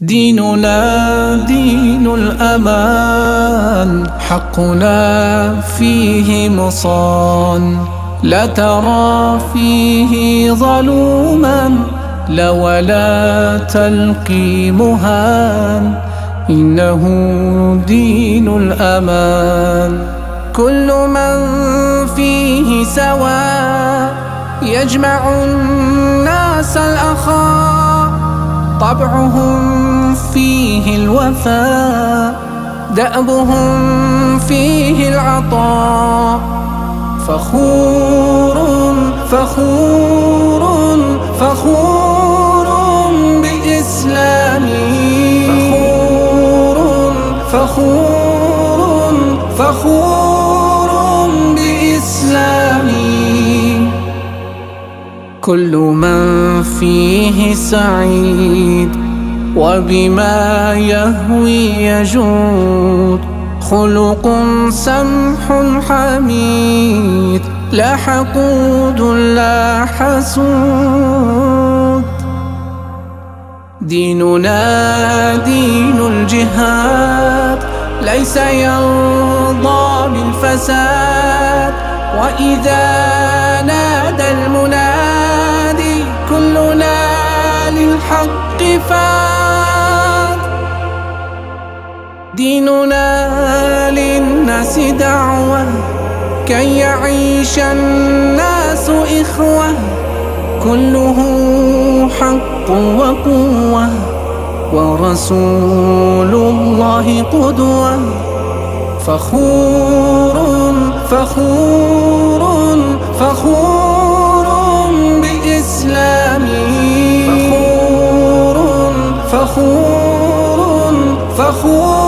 ديننا دين الأمان، حقنا فيه مصان، لا ترى فيه ظلوما، لا ولا تلقي مهان، إنه دين الأمان. كل من فيه سواء، يجمع الناس الأخاء، طبعهم فيه الوفاء، دأبهم فيه العطاء. فخور فخور فخور بإسلامي، فخور فخور فخور بإسلامي. كل من فيه سعيد، وبما يهوي يجود، خلق سمح حميد، لا حقود لا حسود. ديننا دين الجهاد، ليس يرضى بالفساد، وإذا نادى المنادي كلنا للحق فات. ديننا للناس دعوة، كي يعيش الناس إخوة، كله حق وقوة، ورسول الله قدوة. فخور فخور فخور بإسلامي، فخور فخور فخور